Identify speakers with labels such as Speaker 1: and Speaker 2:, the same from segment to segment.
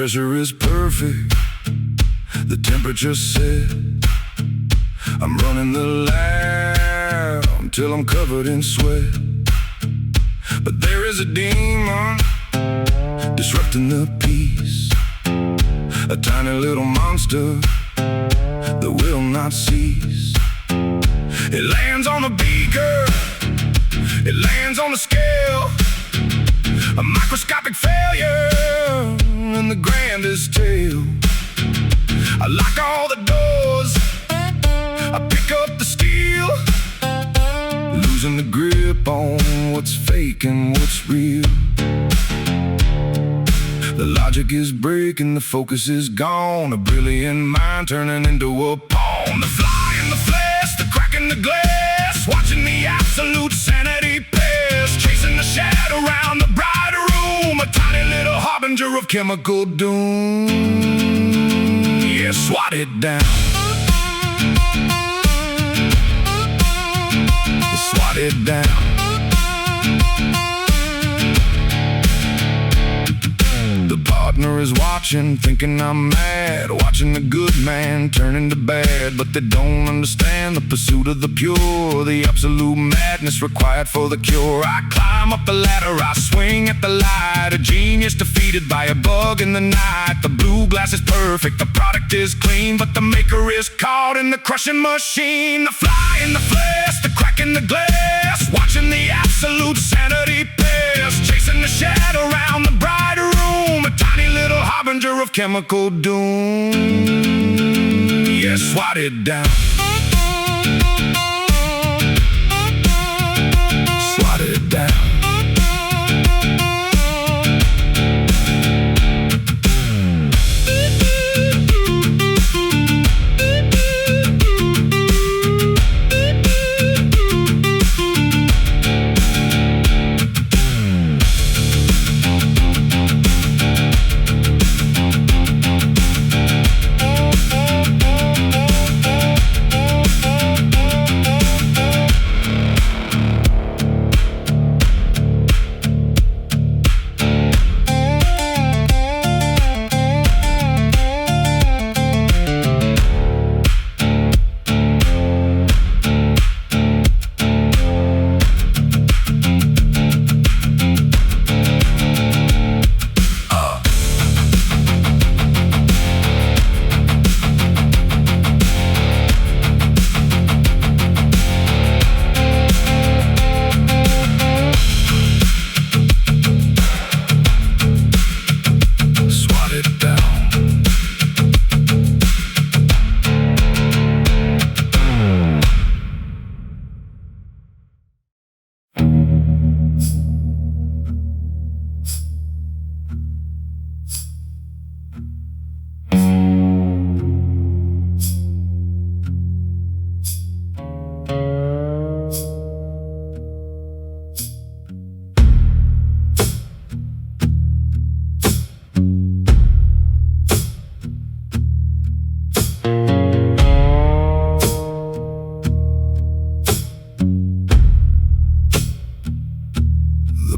Speaker 1: pressure is perfect, the temperature set. I'm running the lab till I'm covered in sweat. But there is a demon disrupting the peace, a tiny little monster that will not cease. It lands on the beaker, it lands on the scale, a microscopic failure in the grandest tale. I lock all the doors, I pick up the steel, losing the grip on what's fake and what's real. The logic is breaking, the focus is gone, a brilliant mind turning into a pawn. The fly in the flask, the crack in the glass, watching the absolute sanity pass, chasing the shadow around the brighter room, a tiny little harbinger of chemical doom. Yeah, swat it down, swat it down. The partner is watching, thinking I'm mad, watching the good man turn into bad. But they don't understand the pursuit of the pure, the absolute madness required for the cure. I climb up the ladder, I swing at the light, a genius defeated by a bug in the night. The blue glass is perfect, the product is clean, but the maker is caught in the crushing machine. The fly in the flask, the crack in the glass, watching the absolute sanity pass, chasing the shadow around the brighter room, a tiny little harbinger of chemical doom. Yeah, swat it down, swat it down.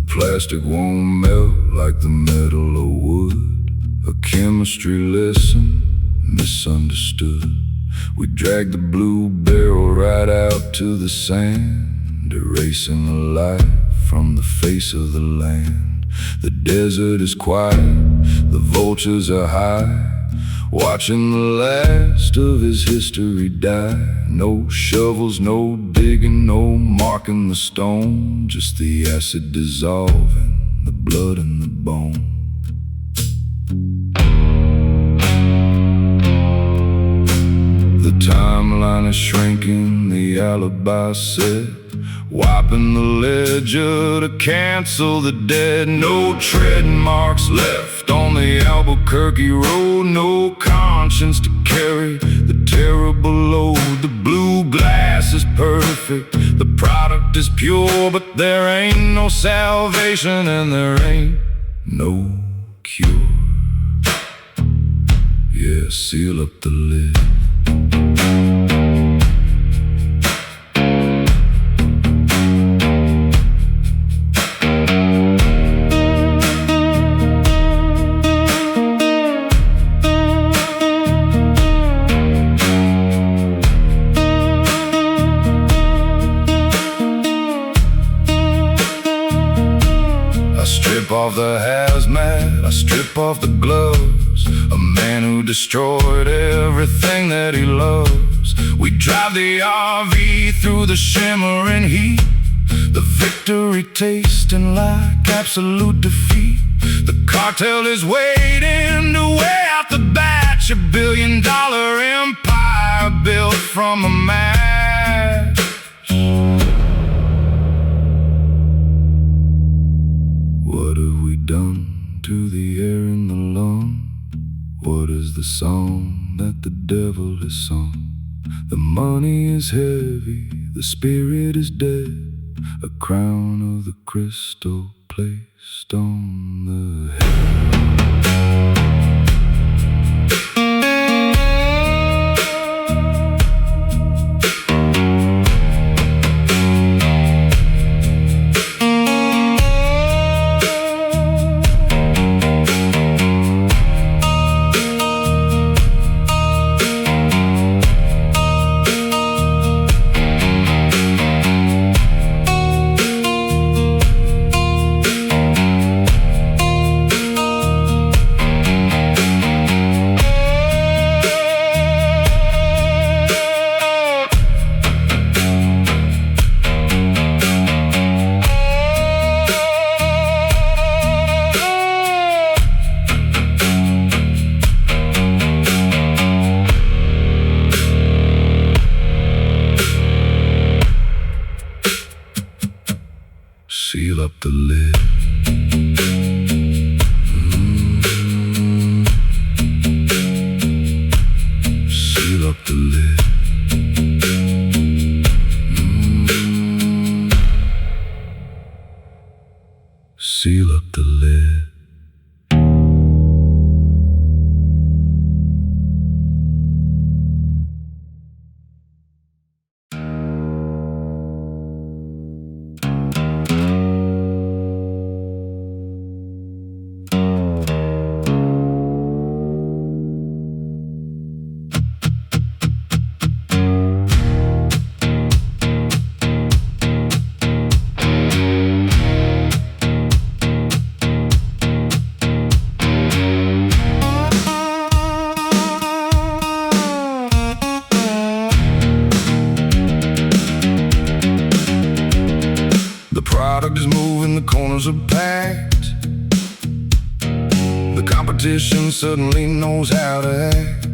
Speaker 1: Plastic won't melt like the metal or wood, a chemistry lesson misunderstood. We drag the blue barrel right out to the sand, erasing the light from the face of the land. The desert is quiet, the vultures are high, watching the last of his history die. No shovels, no digging, no marking the stone, just the acid dissolving the blood and the bone. The timeline is shrinking, the alibi set, wiping the ledger to cancel the dead. No tread marks left on the Albuquerque road, no conscience to carry the terrible load. The blue glass is perfect, the product is pure, but there ain't no salvation and there ain't no cure. Yeah, seal up the lid. strip off the hazmat, I strip off the gloves. A man who destroyed everything that he loves. We drive the RV through the shimmering heat, the victory tasting like absolute defeat. The cartel is waiting to weigh out the batch, $1 billion empire built from a match. What have we done to the air in the lung? What is the song that the devil has sung? The money is heavy, the spirit is dead, a crown of the crystal placed on the head. Seal up the lid. Seal up the lid. Seal up the lid. Product is moving, the corners are packed. The competition suddenly knows how to act.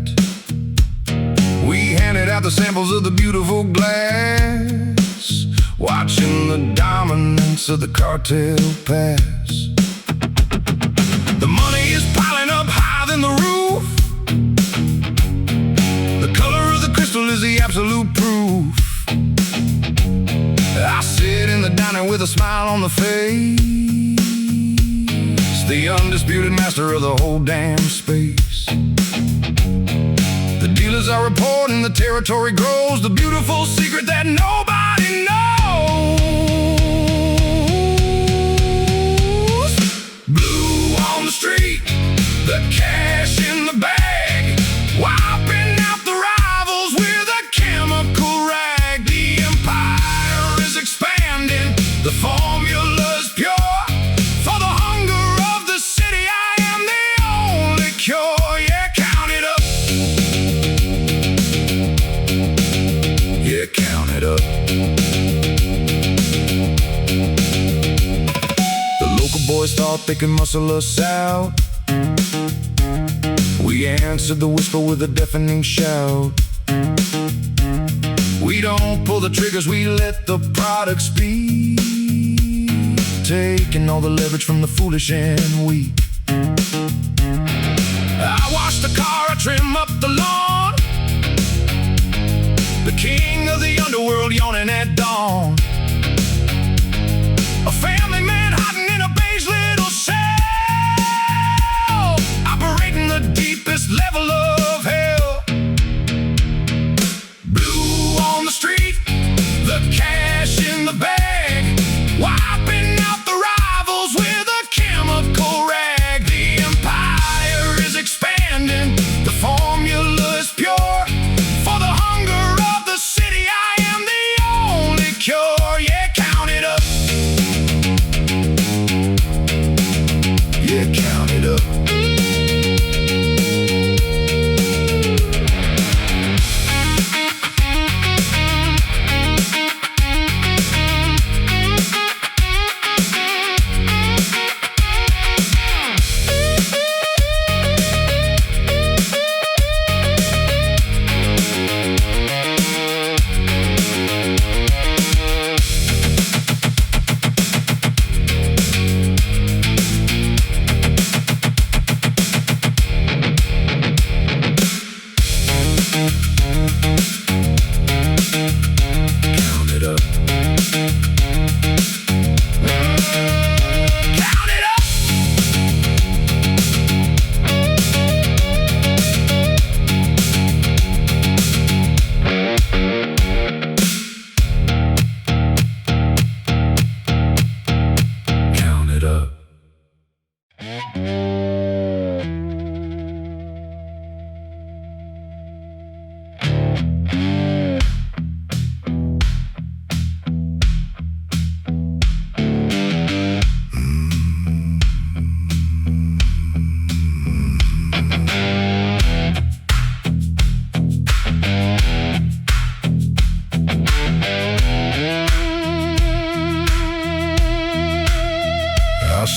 Speaker 1: We handed out the samples of the beautiful glass, watching the dominance of the cartel pass. The money is piling up higher than the roof. The color of the crystal is the absolute proof. I sit in the diner with a smile on the face, the undisputed master of the whole damn space. The dealers are reporting, the territory grows, the beautiful secret that nobody knows. Blue on the street, the cash in the bag, wiping out the rivals with a chemical rag. The empire is expanding, the formula's pure. For the hunger of the city, I am the only cure. Yeah, count it up. Yeah, count it up. The local boys thought they could muscle us out. We answered the whisper with a deafening shout. We don't pull the triggers, we let the product speak, taking all the leverage from the foolish and weak. I wash the car, I trim up the lawn, the king of the underworld yawning at dawn. A family man hiding in a beige little cell, operating the deepest level of hell. Blue on the street, the cash in the bag, wiping out the rivals with a chemical rag. The empire is expanding, the formula is pure. For the hunger of the city, I am the only cure.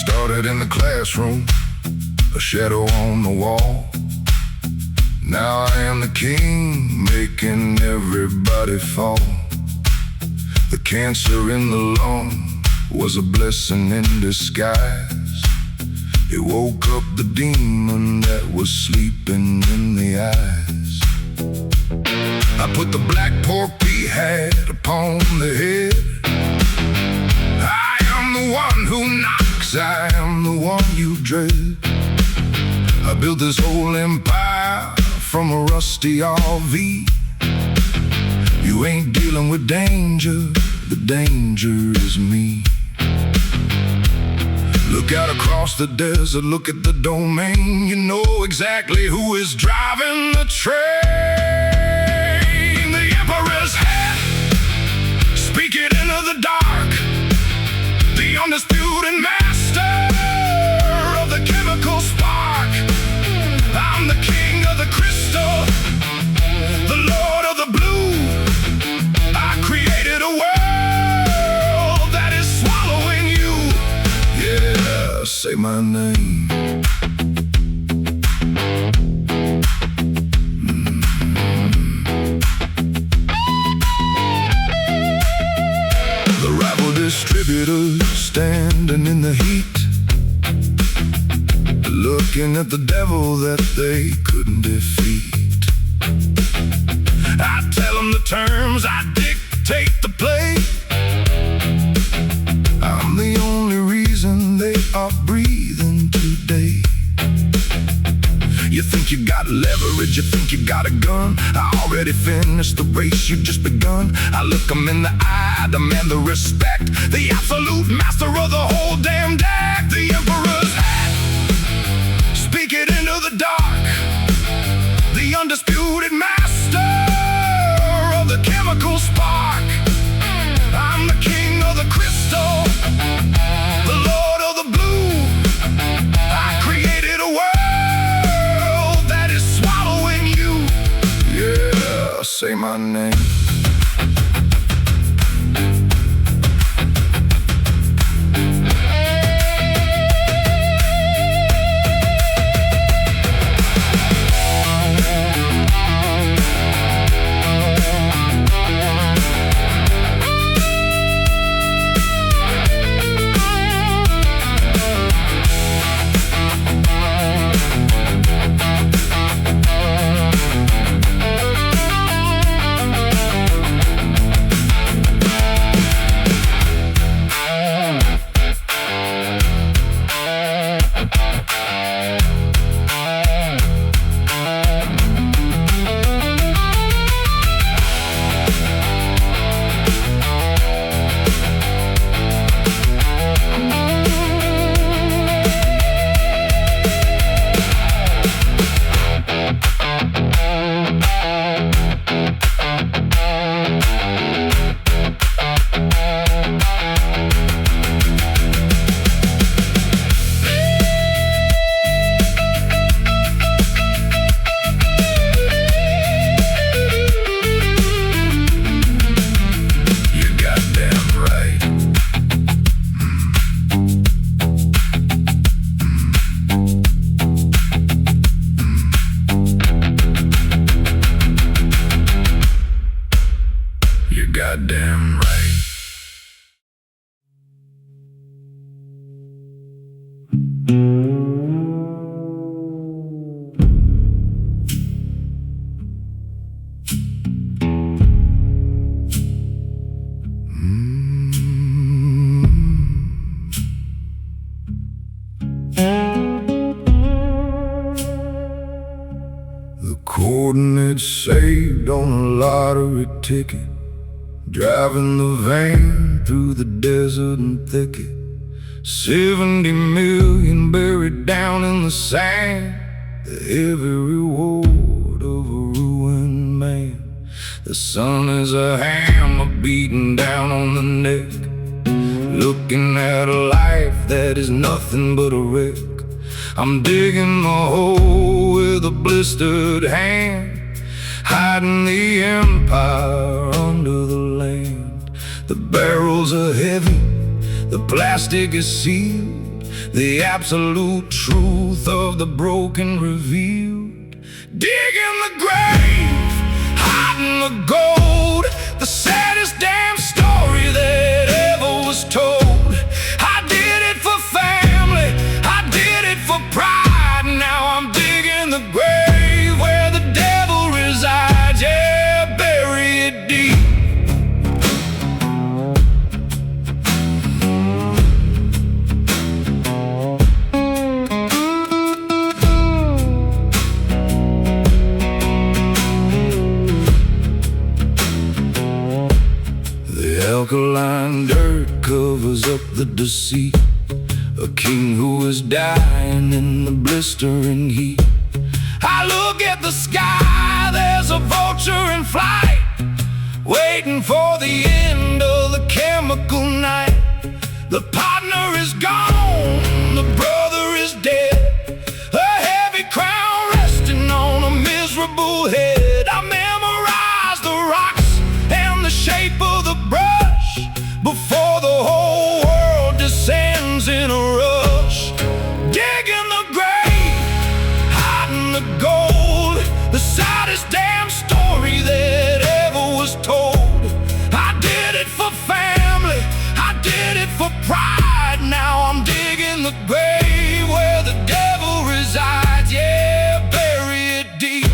Speaker 1: started in the classroom, a shadow on the wall. Now I am the king, making everybody fall. The cancer in the lung was a blessing in disguise. It woke up the demon that was sleeping in the eyes. I put the black pork pea hat upon the head. I am the one who knocks, I am the one you dread. I built this whole empire from a rusty RV. You ain't dealing with danger, the danger is me. Look out across the desert, look at the domain. You know exactly who is driving the train. The emperor's hat, speak it into the dark. The undisputed master of the chemical spark. I'm the king of the crystal, the lord of the blue. I created a world that is swallowing you. Yeah, say my name. The rival distributors standing in the heat, looking at the devil that they couldn't defeat. I tell them the terms, I dictate the play. I'm the only reason they are breathing today. You think you got leverage, you think you got a gun. I already finished the race, you just begun. I look them in the eye, I demand the respect. The absolute master of the whole damn deck. The emperor's hat, speak it into the dark. The undisputed master of the chemical spark. I'm the king of the crystal, the lord of the blue. I created a world that is swallowing you. Yeah, say my name. Goddamn right. The coordinates saved on a lottery ticket, driving the van through the desert and thicket. 70 million buried down in the sand, the heavy reward of a ruined man. The sun is a hammer beating down on the neck, looking at a life that is nothing but a wreck. I'm digging the hole with a blistered hand, hiding the empire under the land. The barrels are heavy, the plastic is sealed, the absolute truth of the broken revealed. Digging the grave, hiding the gold, the saddest damn story that ever was told. I did it for family, I did it for pride. Now I'm digging the grave where the devil resides. Yeah, bury it deep. Alkaline dirt covers up the deceit, a king who is dying in the blistering heat. I look at the sky, there's a vulture in flight, waiting for the end of the chemical night. The partner is gone, the brother is dead, a heavy crown resting on a miserable head. I memorize the rocks and the shape of the brush before the whole world descends in a rush. Digging the grave, hiding the gold, the saddest damn story that ever was told. I did it for family, I did it for pride. Now I'm digging the grave where the devil resides. Yeah, bury it deep.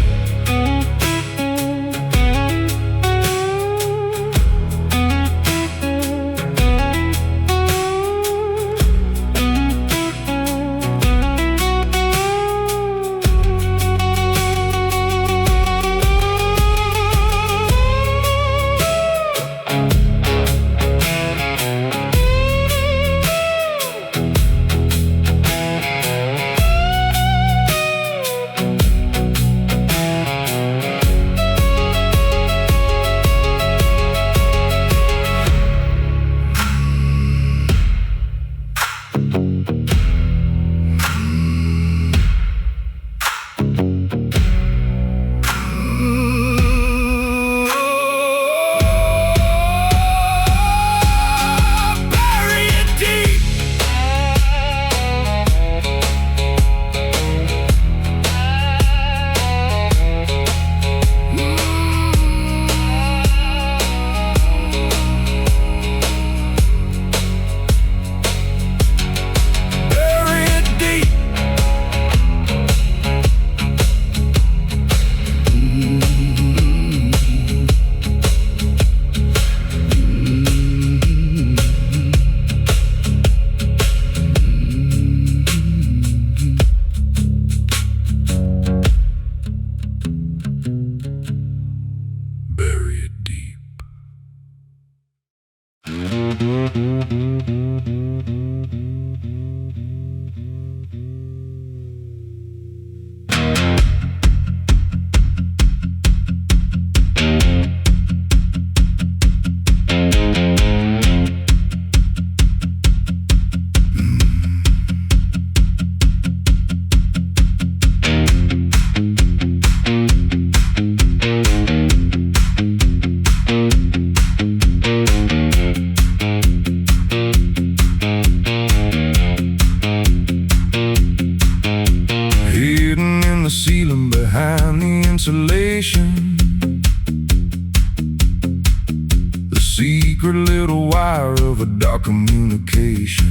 Speaker 1: The secret little wire of a dark communication.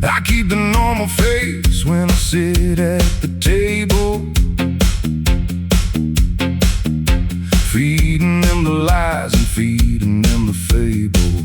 Speaker 1: I keep the normal face when I sit at the table, feeding them the lies and feeding them the fable.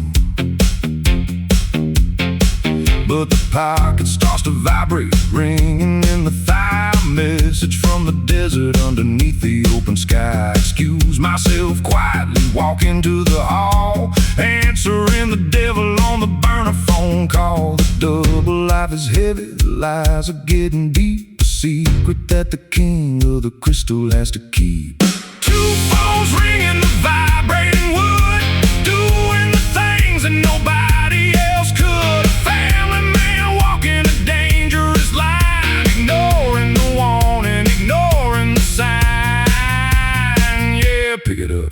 Speaker 1: But the pocket starts to vibrate, ringing in the thigh. Message from the desert underneath the open sky. Excuse myself quietly, walk into the hall, answering the devil on the burner phone call. The double life is heavy, the lies are getting deep. A secret that the king of the crystal has to keep. Two phones ringing, the vibrating wood, doing the things that nobody else could. A family man walking a dangerous line, ignoring the warning, ignoring the sign. Yeah, pick it up.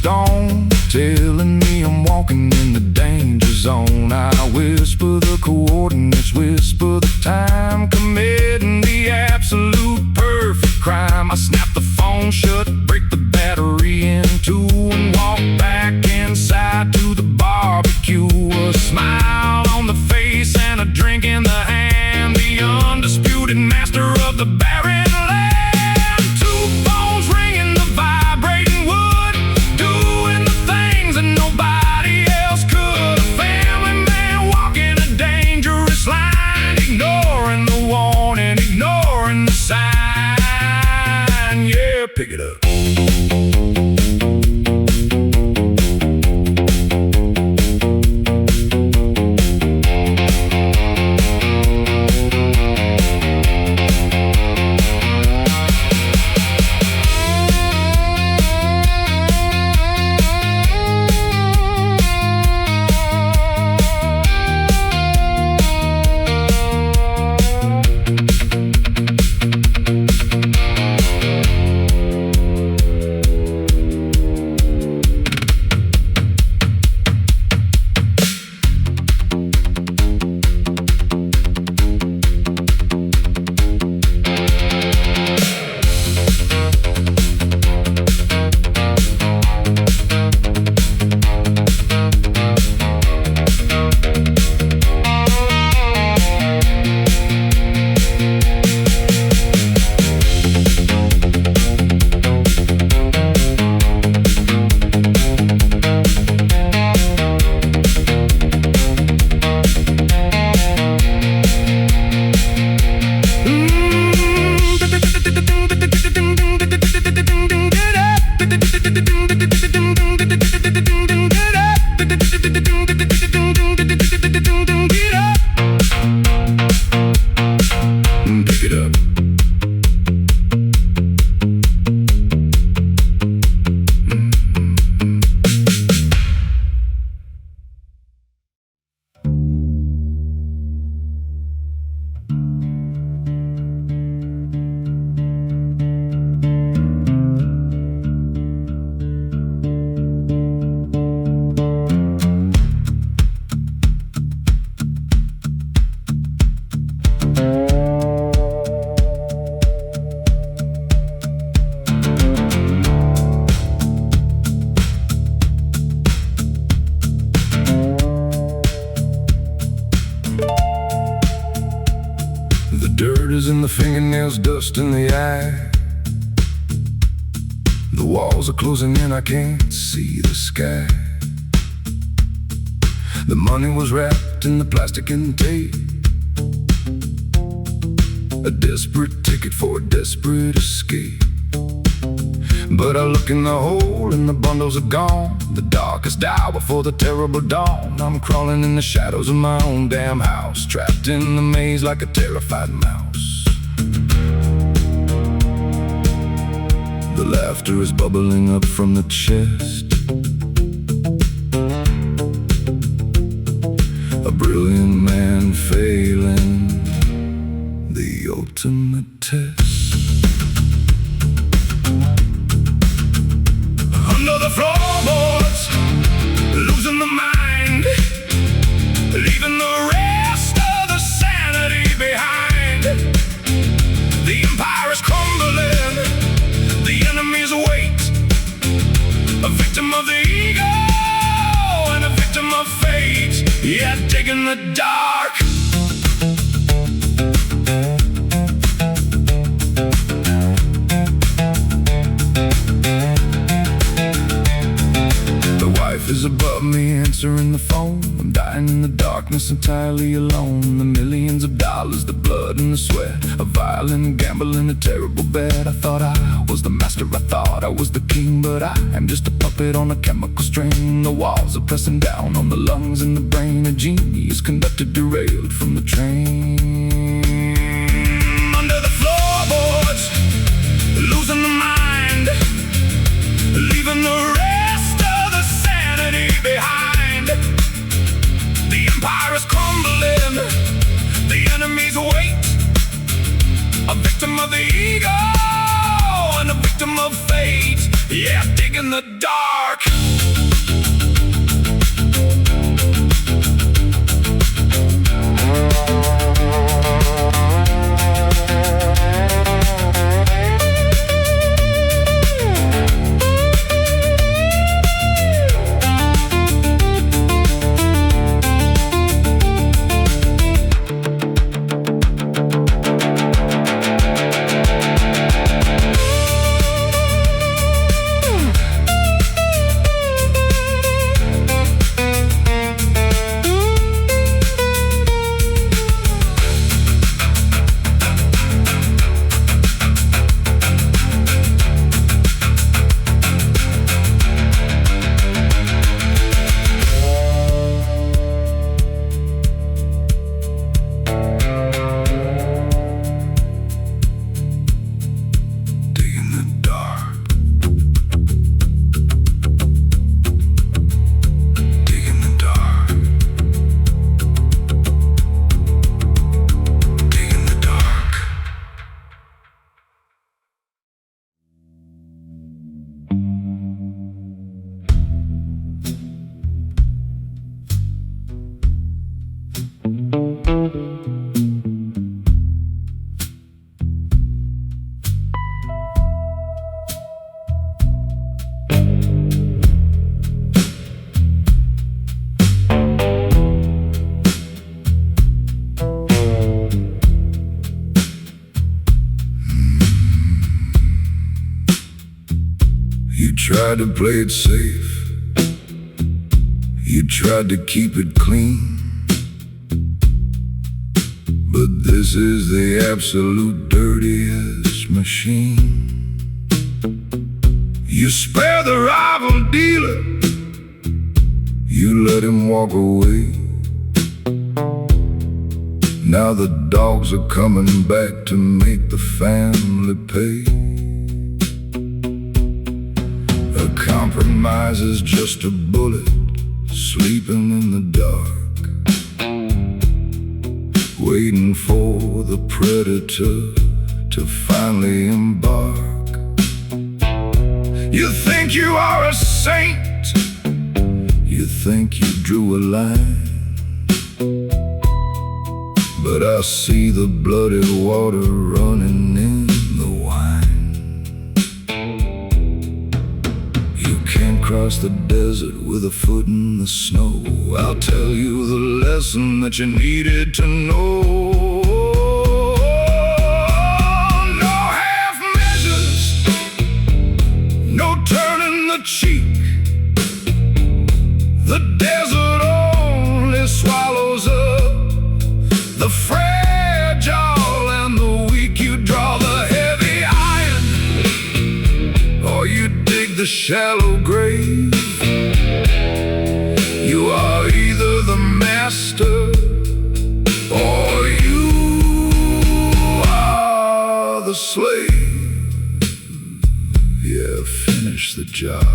Speaker 1: stone, telling me I'm walking in the danger zone. I whisper the coordinates, whisper the time, committing the absolute perfect crime. I snap the phone shut, break the battery in two, and walk back inside to the barbecue. A smile on the face and a drink in the hand, the undisputed master of the barren land. Two phones ringing, the vibrating wood, doing the things that nobody else could. A family man walking a dangerous line, ignoring the warning, ignoring the sign. Yeah, pick it up. In the fingernails, dust in the eye. The walls are closing in, I can't see the sky. The money was wrapped in the plastic and tape, a desperate ticket for a desperate escape. But I look in the hole and the bundles are gone. The darkest hour before the terrible dawn. I'm crawling in the shadows of my own damn house, trapped in the maze like a terrified mouse. The laughter is bubbling up from the chest, a brilliant man failing the ultimate test. Under the floorboards, losing the mind, leaving the rest of the sanity behind. The empire is crumbling, the enemy's await, a victim of the ego and a victim of fate. Yeah, digging the dark. Is above me, answering the phone. I'm dying in the darkness, entirely alone. The millions of dollars, the blood and the sweat, a violent gamble in a terrible bet. I thought I was the master, I thought I was the king, but I am just a puppet on a chemical string. The walls are pressing down on the lungs and the brain. A genius conductor derailed from the train. Under the floorboards, losing the mind, leaving the behind. The empire is crumbling, the enemy's await, a victim of the ego and a victim of fate. Yeah, digging the dark. tried to play it safe, you tried to keep it clean, but this is the absolute dirtiest machine. You spare the rival dealer, you let him walk away. Now the dogs are coming back to make the family pay. A compromise is just a bullet sleeping in the dark, waiting for the predator to finally embark. You think you are a saint, you think you drew a line, but I see the bloody water running in the wine. You can't cross the desert with a foot in the snow. I'll tell you the lesson that you needed to know. No half measures, no turning the cheek. The desert only swallows up the fragile and the weak. You draw the heavy iron, or you dig the shallow grave. You are either the master, or you are the slave. Yeah, finish the job.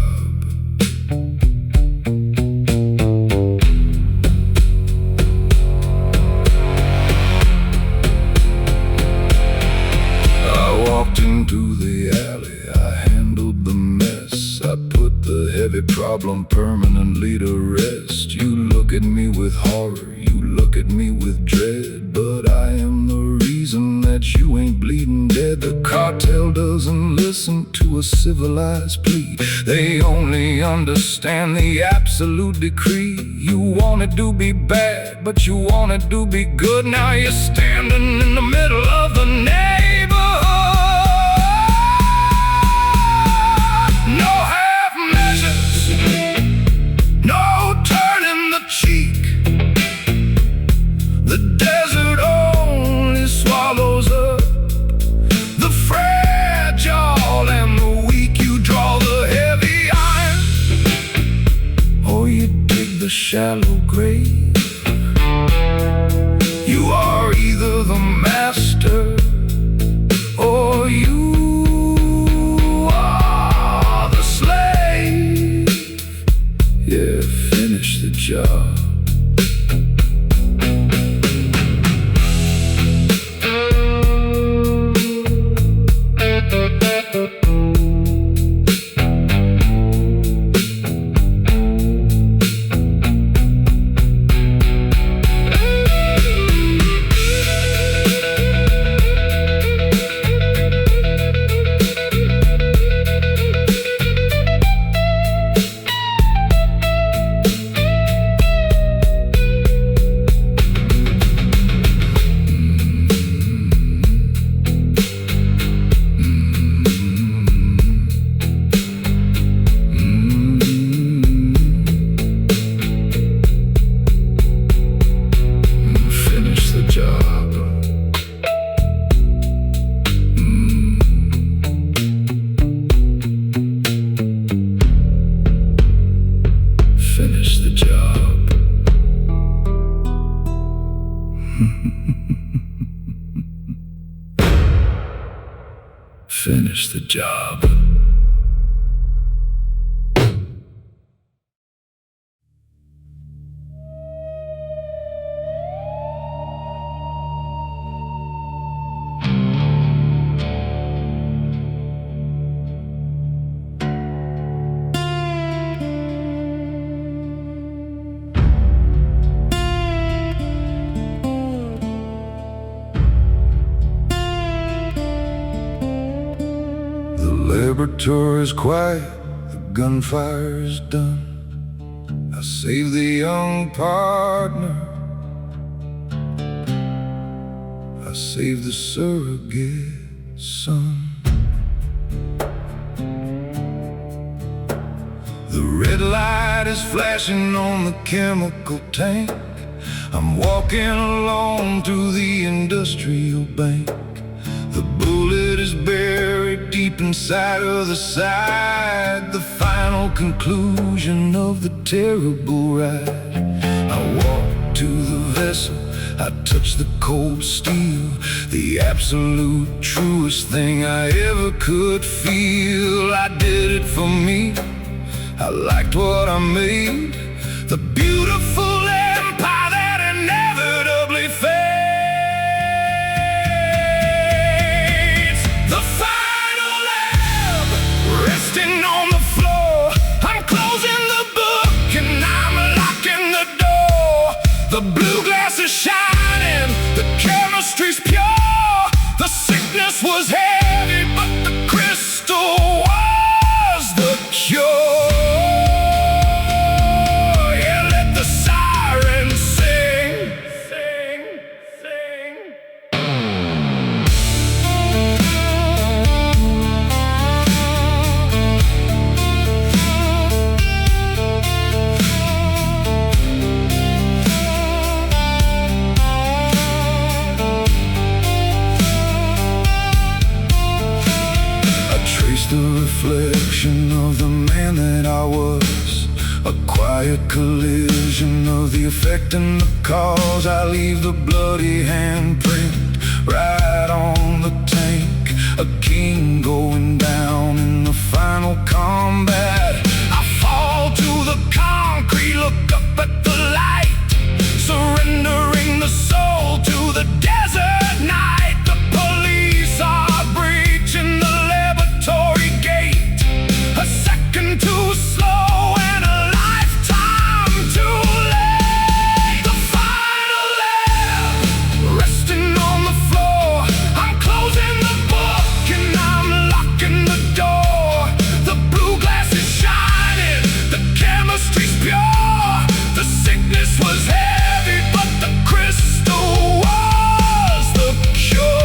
Speaker 1: Into the alley, I handled the mess. I put the heavy problem permanently to rest. You look at me with horror, you look at me with dread, but I am the reason that you ain't bleeding dead. The cartel doesn't listen to a civilized plea, they only understand the absolute decree. You wanted to be bad, but you wanted to be good. Now you're standing in the middle of the neighborhood. No half measures, no turning the cheek. The desert only swallows up the fragile and the weak. You draw the heavy iron, or you dig the shallow grave. You are either the master, or you finish the job. Finish the job. Laboratories quiet, the gunfire's done. I saved the young partner, I saved the surrogate son. is flashing on the chemical tank. I'm walking along through the industrial bank. The bullet is buried deep inside of the side, the final conclusion of the terrible ride. I walk to the vessel, I touch the cold steel, the absolute truest thing I ever could feel. I did it for me, I liked what I made, the beautiful empire that inevitably fades. The final lab, resting on the floor. I'm closing the book and I'm locking the door. The blue glass is shining, the chemistry's pure. The sickness was heavy, but the crystal was the cure. The reflection of the man that I was, a quiet collision of the effect and the cause. I leave the bloody handprint right on the tank, a king going down in the final combat. I fall to the concrete, look up at the light, surrendering the soul to the desert night. The police are breaching the laboratory gate, a second too slow and a lifetime too late. The final lab, resting on the floor. I'm closing the book and I'm locking the door. The blue glass is shining, the chemistry's pure. The sickness was heavy, but the crystal was the cure.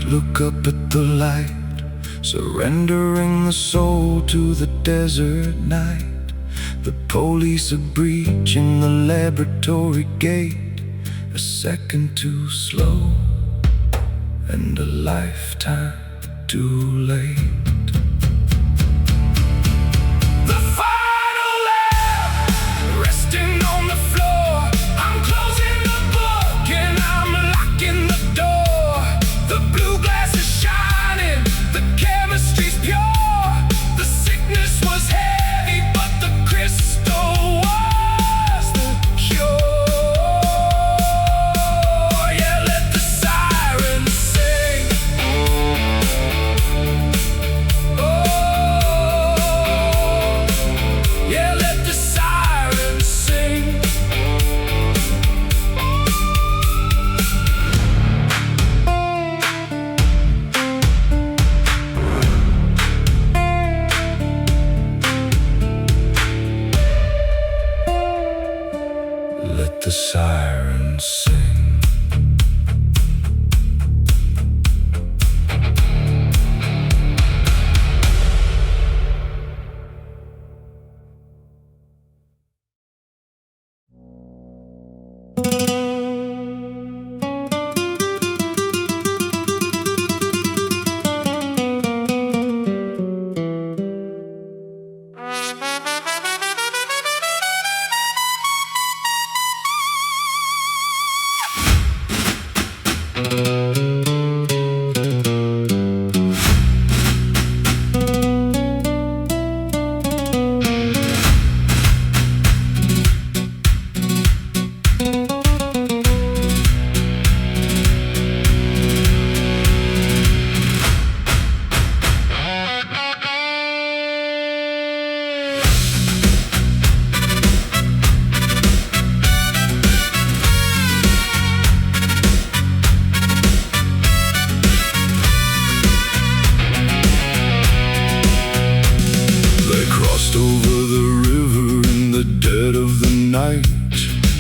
Speaker 1: Look up at the light, surrendering the soul to the desert night. The police are breaching the laboratory gate, a second too slow and a lifetime too late. The final lab, resting on the floor. I'm closing the book and I'm locking the door. The blue glass is shining, the chemistry's pure. The sickness was heavy, but the crystal was the cure. Yeah, let the sirens sing. Oh, yeah, let the sirens sing. Let the sirens sing.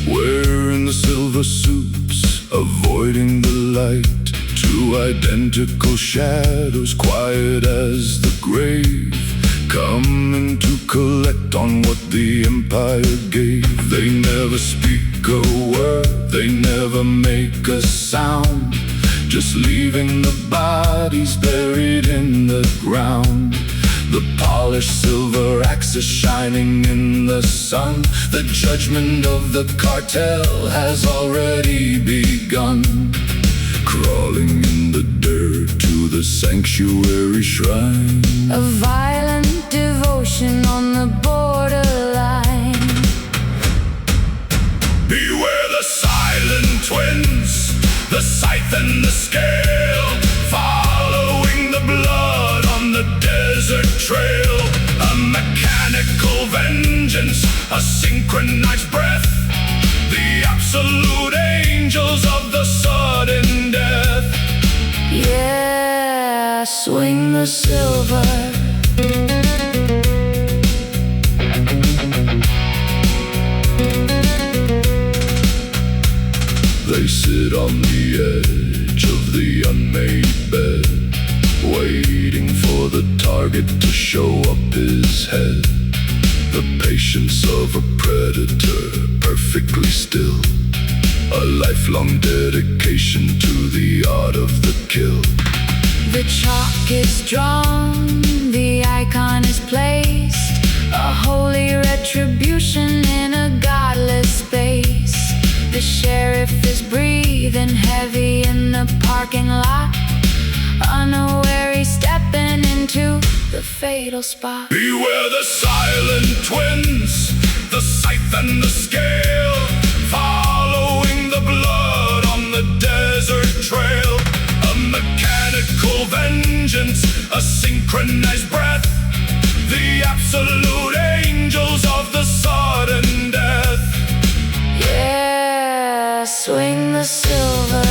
Speaker 1: wearing the silver suits, avoiding the light. Two identical shadows, quiet as the grave, coming to collect on what the empire gave. They never speak a word, they never make a sound, just leaving the bodies buried in the ground. The polished silver axes shining in the sun. The judgment of the cartel has already begun. Crawling in the dirt to the sanctuary shrine,
Speaker 2: a violent devotion on the borderline.
Speaker 1: Beware the silent twins, the scythe and the scale, following the blood on the desert trail. A mechanical vengeance, a synchronized breath, the absolute angels of the sudden death.
Speaker 2: Yeah, swing the silver.
Speaker 1: They sit on the edge of the unmade bed, waiting for the target to show up his head. The patience of a predator, perfectly still, a lifelong dedication to the art of the kill.
Speaker 2: The chalk is drawn, the icon is placed, a holy retribution in a godless space. The sheriff is breathing heavy in the parking lot, unaware he's stepping into the fatal spot.
Speaker 1: Beware the silent twins, the scythe and the scale, following the blood on the desert trail. A mechanical vengeance, a synchronized breath, the absolute angels of the sudden death.
Speaker 2: Yeah, swing the silver.